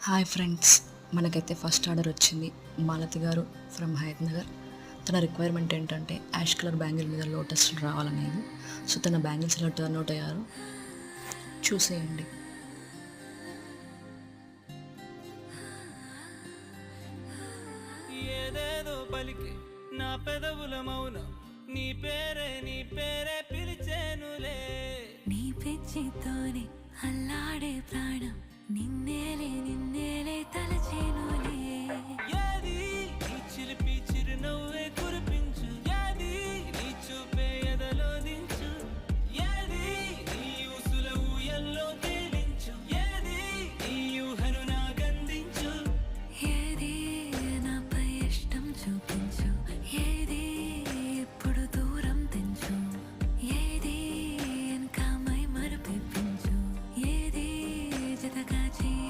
Hi friends, మనకైతే first order వచ్చింది. మాలతి గారు ఫ్రమ్ హయత్ నగర్. తన రిక్వైర్మెంట్ ఏంటంటే యాష్ కలర్ బ్యాంగిల్ మీద లోటస్ రావాలనేది. సో తన బ్యాంగిల్స్ ఎలా టర్న్ అవుట్ అయ్యారో చూసేయండి. ఏదేదో పలికి నా పెదవుల మౌనం నీ పేరే పిలిచేనులే. నీ పిచ్చితోనే అల్లాడే ప్రాణం నిన్నే